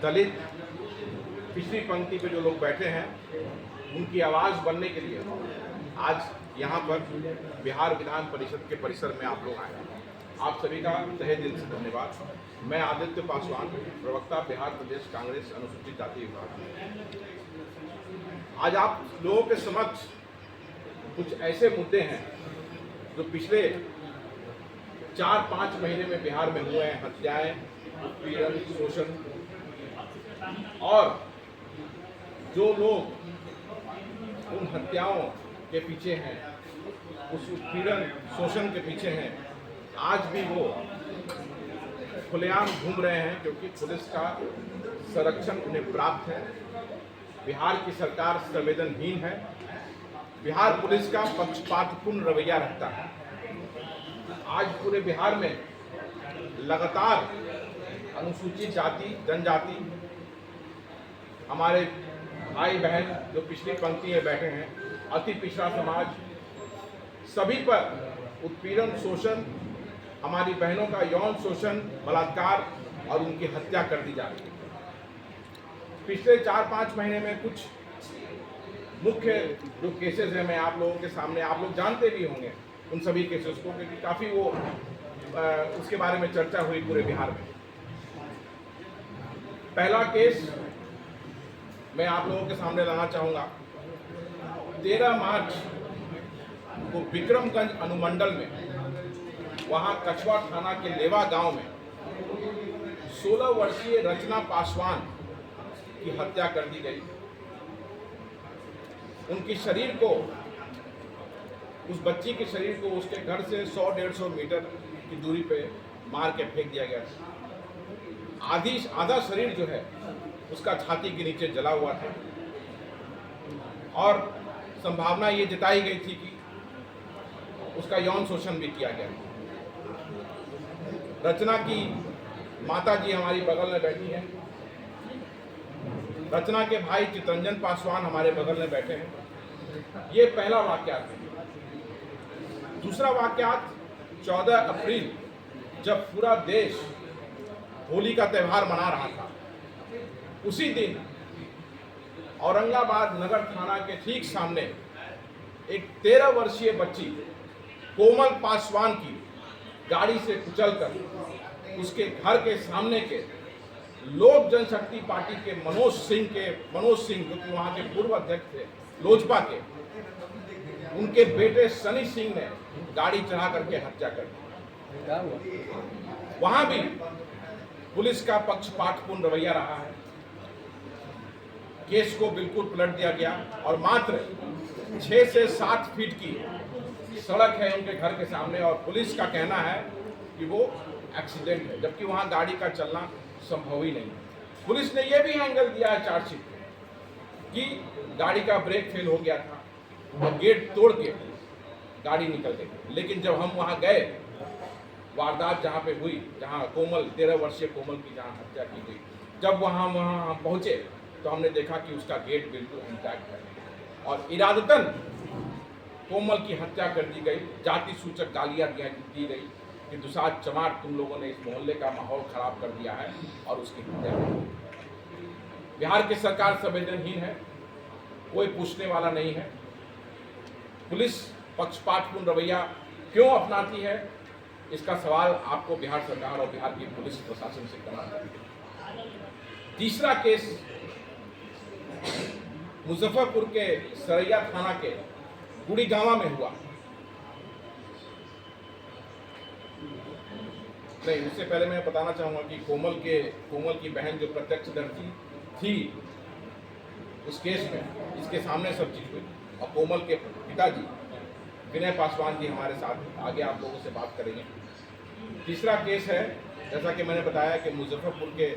दलित, पिछली पंक्ति पे जो लोग बैठे हैं उनकी आवाज़ बनने के लिए आज यहाँ पर बिहार विधान परिषद के परिसर में आप लोग आए हैं। आप सभी का तहे दिल से धन्यवाद। मैं आदित्य पासवान, प्रवक्ता बिहार प्रदेश कांग्रेस अनुसूचित जाति विभाग। आज आप लोगों के समक्ष कुछ ऐसे मुद्दे हैं जो पिछले 4-5 महीने में बिहार में हुए हैं। हत्याएं, उत्पीड़न, शोषण, और जो लोग उन हत्याओं के पीछे हैं, उस उत्पीड़न शोषण के पीछे हैं, आज भी वो खुलेआम घूम रहे हैं क्योंकि पुलिस का संरक्षण उन्हें प्राप्त है। बिहार की सरकार संवेदनहीन है। बिहार पुलिस का पक्षपातपूर्ण रवैया रखता है। आज पूरे बिहार में लगातार अनुसूचित जाति, जनजाति, हमारे भाई बहन जो पिछली पंक्ति में बैठे हैं, अति पिछड़ा समाज, सभी पर उत्पीड़न, शोषण, हमारी बहनों का यौन शोषण, बलात्कार और उनकी हत्या कर दी जा रही है। पिछले 4-5 महीने में कुछ मुख्य जो केसेस हैं, मैं आप लोगों के सामने, आप लोग जानते भी होंगे उन सभी केसेस को, क्योंकि काफ़ी वो उसके बारे में चर्चा हुई पूरे बिहार में। पहला केस मैं आप लोगों के सामने लाना चाहूँगा। 13 मार्च को विक्रमगंज अनुमंडल में, वहाँ कछवा थाना के लेवा गांव में 16 वर्षीय रचना पासवान की हत्या कर दी गई। उनकी शरीर को, उस बच्ची के शरीर को उसके घर से 100-150 मीटर की दूरी पे मार के फेंक दिया गया। आधा शरीर जो है उसका छाती के नीचे जला हुआ था और संभावना ये जताई गई थी कि उसका यौन शोषण भी किया गया। रचना की माता जी हमारी बगल में बैठी हैं। रचना के भाई चितरंजन पासवान हमारे बगल में बैठे हैं। ये पहला वाकयात है। दूसरा वाकयात 14 अप्रैल, जब पूरा देश होली का त्यौहार मना रहा था, उसी दिन औरंगाबाद नगर थाना के ठीक सामने एक 13 वर्षीय बच्ची कोमल पासवान की गाड़ी से कुचलकर उसके घर के सामने के लोक जनशक्ति पार्टी के मनोज सिंह जो कि वहाँ के पूर्व अध्यक्ष थे लोजपा के, उनके बेटे सनी सिंह ने गाड़ी चढ़ा करके हत्या कर दी। वहाँ भी पुलिस का पक्षपातपूर्ण रवैया रहा है। केस को बिल्कुल पलट दिया गया और मात्र 6 से 7 फीट की सड़क है उनके घर के सामने और पुलिस का कहना है कि वो एक्सीडेंट है, जबकि वहाँ गाड़ी का चलना संभव ही नहीं। पुलिस ने यह भी एंगल दिया है चार्जशीट में कि गाड़ी का ब्रेक फेल हो गया था और गेट तोड़ के गाड़ी निकल गई। लेकिन जब हम वहाँ गए, वारदात जहाँ पे हुई, जहाँ 13 वर्षीय कोमल की जहाँ हत्या की गई, जब वहाँ हम पहुँचे तो हमने देखा कि उसका गेट बिल्कुल इंटैक्ट है और इरादतन कोमल की हत्या कर दी गई। जाति सूचक गालियाँ दी गई कि दुसाध चमार, तुम लोगों ने इस मोहल्ले का माहौल खराब कर दिया है और उसकी हत्या कर दी। बिहार की सरकार संवेदनहीन है, कोई पूछने वाला नहीं है। पुलिस पक्षपातपूर्ण रवैया क्यों अपनाती है, इसका सवाल आपको बिहार सरकार और बिहार की पुलिस प्रशासन से करना चाहिए। तीसरा केस मुजफ्फरपुर के सरैया थाना के गुड़ीगांवा में हुआ। नहीं, उससे पहले मैं बताना चाहूँगा कि कोमल की बहन जो प्रत्यक्षदर्शी थी उस केस में, इसके सामने सब चीज़ हुई और कोमल के पिताजी विनय पासवान जी हमारे साथ आगे आप लोगों से बात करेंगे। तीसरा केस है, जैसा कि मैंने बताया कि मुजफ्फरपुर के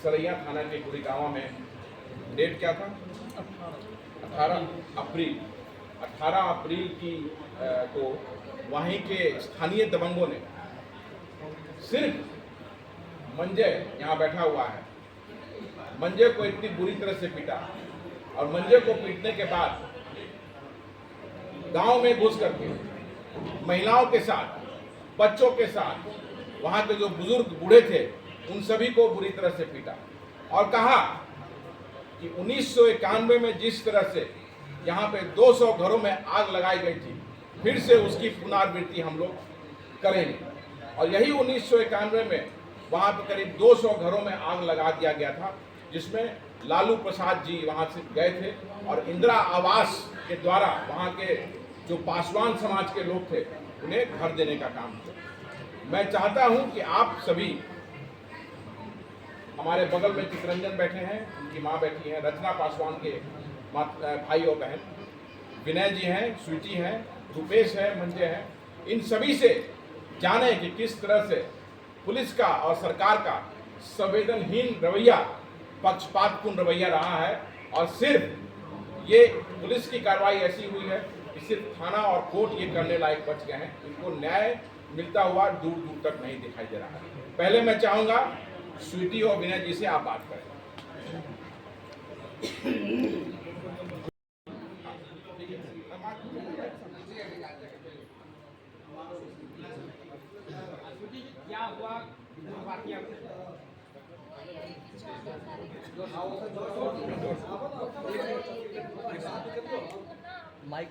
सरैया थाना के गुड़ीगांवा में डेट क्या था, 18 अप्रैल की को वहीं के स्थानीय दबंगों ने सिर्फ मंजय यहाँ बैठा हुआ है, मंजय को इतनी बुरी तरह से पीटा और मंजय को पीटने के बाद गांव में घुस करके महिलाओं के साथ, बच्चों के साथ, वहाँ के जो बुजुर्ग बूढ़े थे उन सभी को बुरी तरह से पीटा और कहा कि 1991 में जिस तरह से यहाँ पे 200 घरों में आग लगाई गई थी, फिर से उसकी पुनरावृत्ति हम लोग करेंगे। और यही 1991 में वहाँ पे करीब 200 घरों में आग लगा दिया गया था, जिसमें लालू प्रसाद जी वहाँ से गए थे और इंदिरा आवास के द्वारा वहाँ के जो पासवान समाज के लोग थे उन्हें घर देने का काम किया। मैं चाहता हूँ कि आप सभी, हमारे बगल में चितरंजन बैठे हैं, उनकी माँ बैठी है, रचना पासवान के भाई और बहन, विनय जी हैं, स्वीटी हैं, रुपेश है, मंजे हैं, इन सभी से जाने कि किस तरह से पुलिस का और सरकार का संवेदनहीन रवैया, पक्षपातपूर्ण रवैया रहा है। और सिर्फ ये पुलिस की कार्रवाई ऐसी हुई है कि सिर्फ थाना और कोर्ट ये करने लायक बच गए हैं, इनको न्याय मिलता हुआ दूर दूर तक नहीं दिखाई दे रहा है। पहले मैं चाहूँगा स्वीटी और विनय जी से आप बात करें। क्या हुआ? माइक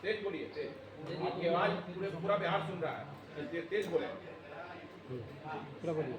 तेज बोलिए, तेज, आपकी आवाज पूरा बिहार सुन रहा है, तेज बोले। पूरा बोलिए।